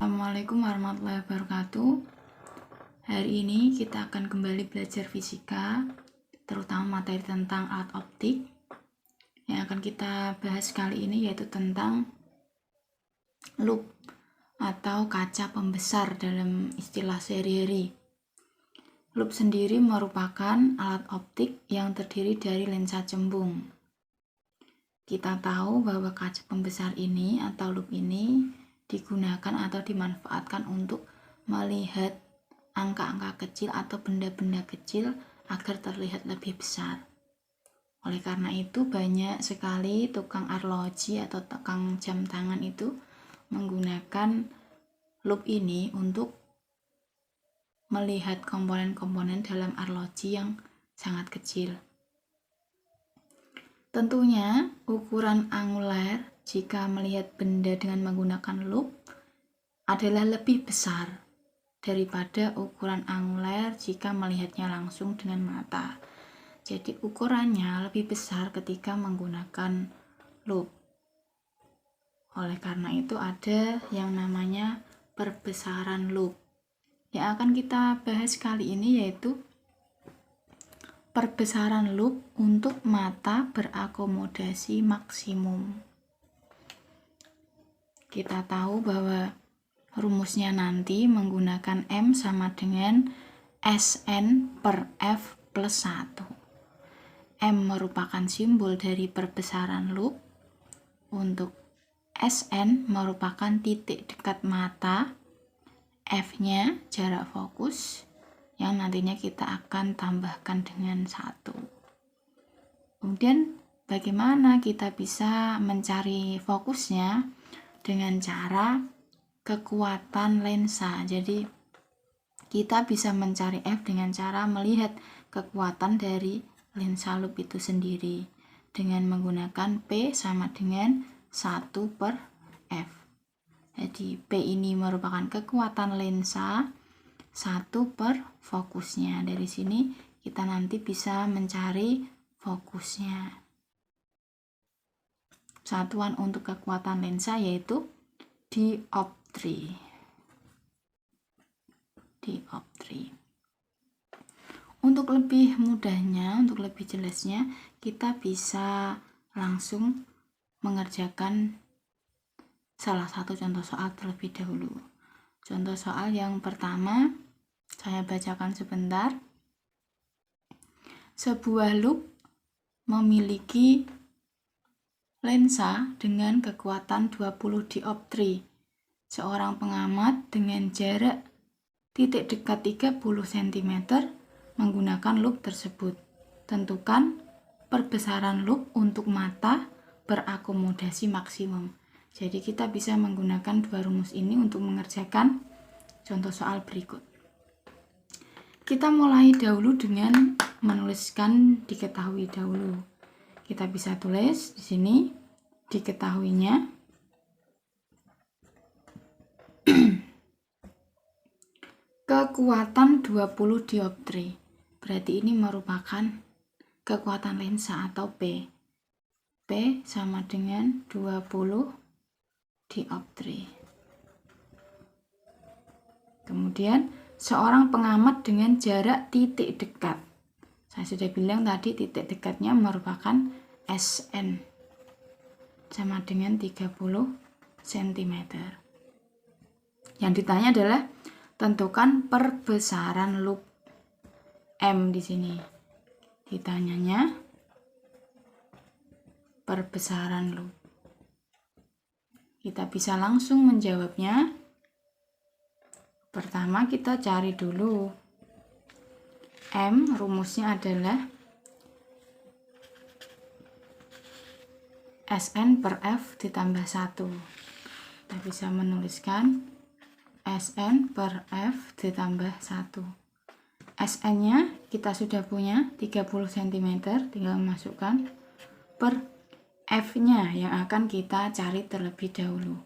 Assalamualaikum warahmatullahi wabarakatuh. Hari ini kita akan kembali belajar fisika, terutama materi tentang alat optik. Yang akan kita bahas kali ini yaitu tentang loop atau kaca pembesar dalam istilah sehari-hari. Loop sendiri merupakan alat optik yang terdiri dari lensa cembung. Kita tahu bahwa kaca pembesar ini atau loop ini digunakan atau dimanfaatkan untuk melihat angka-angka kecil atau benda-benda kecil agar terlihat lebih besar. Oleh karena itu banyak sekali tukang arloji atau tukang jam tangan itu menggunakan loop ini untuk melihat komponen-komponen dalam arloji yang sangat kecil. Tentunya ukuran angular jika melihat benda dengan menggunakan loop adalah lebih besar daripada ukuran angular jika melihatnya langsung dengan mata. Jadi ukurannya lebih besar ketika menggunakan loop. Oleh karena itu ada yang namanya perbesaran loop. Yang akan kita bahas kali ini yaitu perbesaran loop untuk mata berakomodasi maksimum. Kita tahu bahwa rumusnya nanti menggunakan M sama dengan Sn per F plus 1. M merupakan simbol dari perbesaran loop. Untuk Sn merupakan titik dekat mata. F-nya jarak fokus yang nantinya kita akan tambahkan dengan 1. Kemudian bagaimana kita bisa mencari fokusnya? Dengan cara kekuatan lensa. Jadi kita bisa mencari F dengan cara melihat kekuatan dari lensa loop itu sendiri dengan menggunakan P sama dengan 1 per F. Jadi P ini merupakan kekuatan lensa 1 per fokusnya. Dari sini kita nanti bisa mencari fokusnya. Satuan untuk kekuatan lensa yaitu dioptri. Untuk lebih mudahnya, untuk lebih jelasnya, kita bisa langsung mengerjakan salah satu contoh soal terlebih dahulu. Contoh soal yang pertama, saya bacakan sebentar. Sebuah loop memiliki lensa dengan kekuatan 20 dioptri. Seorang pengamat dengan jarak titik dekat 30 cm menggunakan loop tersebut. Tentukan perbesaran loop untuk mata berakomodasi maksimum. Jadi kita bisa menggunakan dua rumus ini untuk mengerjakan contoh soal berikut. Kita mulai dahulu dengan menuliskan diketahui dahulu. Kita bisa tulis di sini diketahuinya kekuatan 20 dioptri. Berarti ini merupakan kekuatan lensa atau P. P sama dengan 20 dioptri. Kemudian seorang pengamat dengan jarak titik dekat. Saya sudah bilang tadi titik dekatnya merupakan Sn sama dengan 30 cm. Yang ditanya adalah tentukan perbesaran loop. M di sini. Ditanyanya perbesaran loop. Kita bisa langsung menjawabnya. Pertama kita cari dulu. M rumusnya adalah Sn per F ditambah 1. Kita bisa menuliskan Sn per F ditambah 1. Sn nya kita sudah punya 30 cm, tinggal masukkan per F nya yang akan kita cari terlebih dahulu.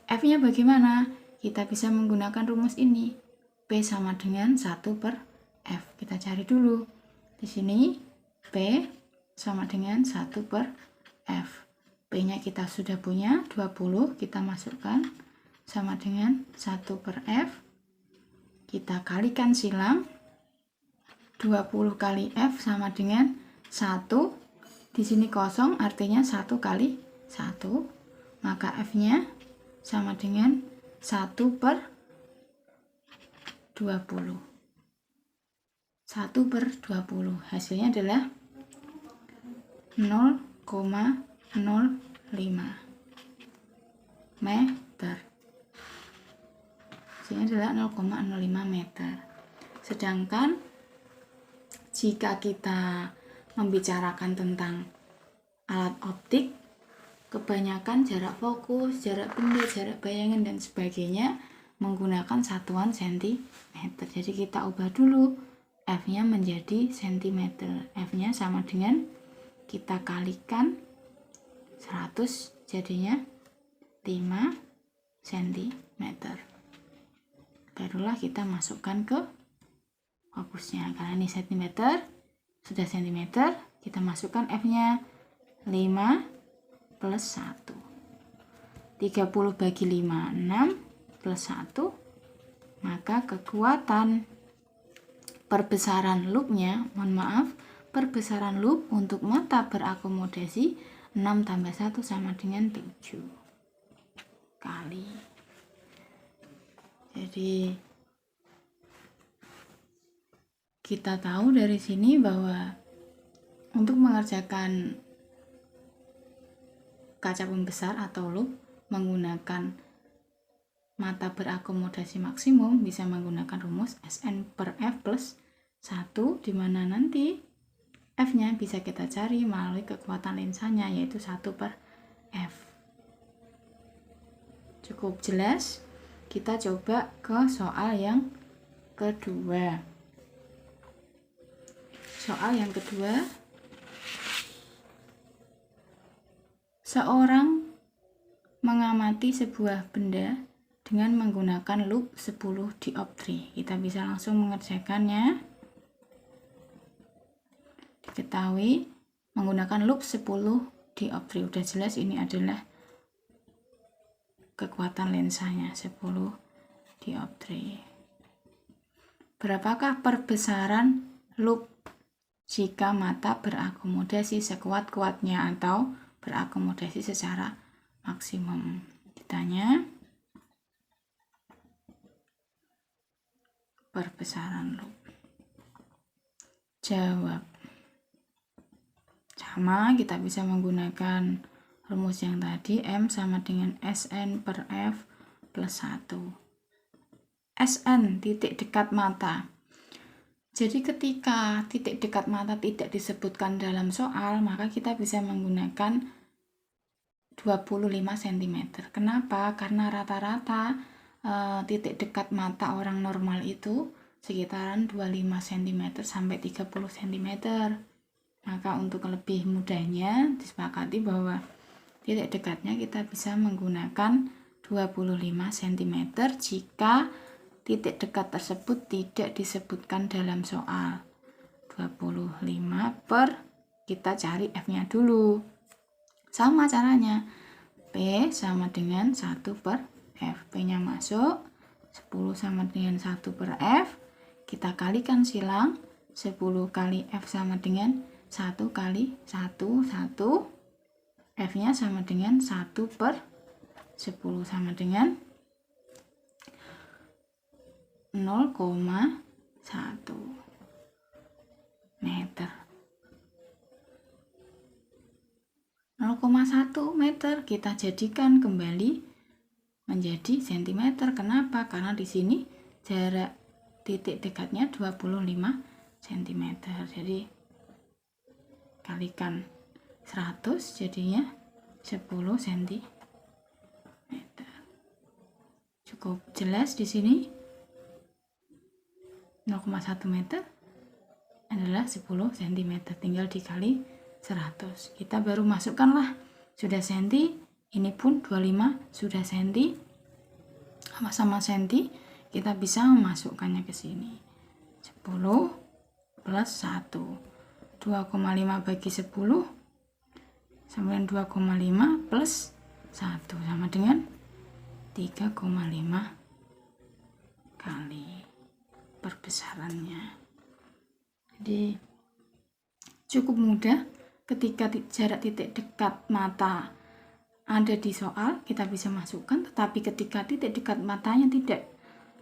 F nya bagaimana? Kita bisa menggunakan rumus ini. P sama dengan 1 per F. Kita cari dulu. Di sini P sama dengan 1 per F. P-nya kita sudah punya 20, kita masukkan sama dengan 1 per F. Kita kalikan silang. 20 kali F sama dengan 1. Di sini kosong, artinya 1 kali 1. Maka F-nya sama dengan 1 per 20. 1 per 20. Hasilnya adalah 0,05 meter. Hasilnya adalah 0,05 meter. Sedangkan jika kita membicarakan tentang alat optik, kebanyakan jarak fokus, jarak benda, jarak bayangan, dan sebagainya menggunakan satuan sentimeter. Jadi kita ubah dulu F-nya menjadi sentimeter. F-nya sama dengan kita kalikan 100, jadinya 5 cm. Barulah kita masukkan ke fokusnya. Karena ini cm, sudah cm, kita masukkan F-nya 5 plus 1. 30 bagi 5, 6 plus 1. Maka kekuatan perbesaran loopnya, perbesaran loop untuk mata berakomodasi 6 tambah 1 sama dengan 7 kali. Jadi kita tahu dari sini bahwa untuk mengerjakan kaca pembesar atau loop menggunakan mata berakomodasi maksimum bisa menggunakan rumus Sn per F plus 1, di mana nanti F-nya bisa kita cari melalui kekuatan lensanya, yaitu 1 per F. Cukup jelas? Kita coba ke soal yang kedua. Soal yang kedua, seorang mengamati sebuah benda dengan menggunakan loop 10 dioptri. Kita bisa langsung mengerjakannya. Diketahui menggunakan loop 10 dioptri. Udah jelas ini adalah kekuatan lensanya 10 dioptri. Berapakah perbesaran loop jika mata berakomodasi sekuat-kuatnya atau berakomodasi secara maksimum? Ditanya perbesaran loop. Jawab. Sama, kita bisa menggunakan rumus yang tadi, M sama dengan Sn per F plus 1. Sn, titik dekat mata. Jadi ketika titik dekat mata tidak disebutkan dalam soal, maka kita bisa menggunakan 25 cm. Kenapa? Karena rata-rata titik dekat mata orang normal itu sekitaran 25 cm sampai 30 cm. Maka untuk lebih mudahnya disepakati bahwa titik dekatnya kita bisa menggunakan 25 cm jika titik dekat tersebut tidak disebutkan dalam soal. 25 per, kita cari F-nya dulu. Sama caranya. P sama dengan 1 per F. P-nya masuk. 10 sama dengan 1 per F. Kita kalikan silang. 10 kali F sama dengan 1 kali 1, 1. F-nya sama dengan 1 per 10 sama dengan 0,1 meter. 0,1 meter kita jadikan kembali menjadi cm. Kenapa? Karena di sini jarak titik dekatnya 25 cm. Jadi kalikan 100 jadinya 10 cm. Cukup jelas di sini. 0,1 meter adalah 10 cm, tinggal dikali 100. Kita baru masukkanlah, sudah senti, ini pun 25 sudah senti, sama-sama senti, kita bisa memasukkannya ke sini. 10 plus 1, 2,5 bagi 10 sama dengan 2,5 plus 1 sama dengan 3,5 kali perbesarannya. Jadi cukup mudah ketika jarak titik dekat mata ada di soal, kita bisa masukkan, tetapi ketika titik dekat matanya tidak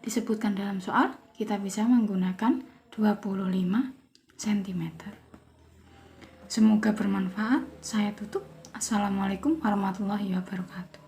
disebutkan dalam soal, kita bisa menggunakan 25 cm. Semoga bermanfaat. Saya tutup. Assalamualaikum warahmatullahi wabarakatuh.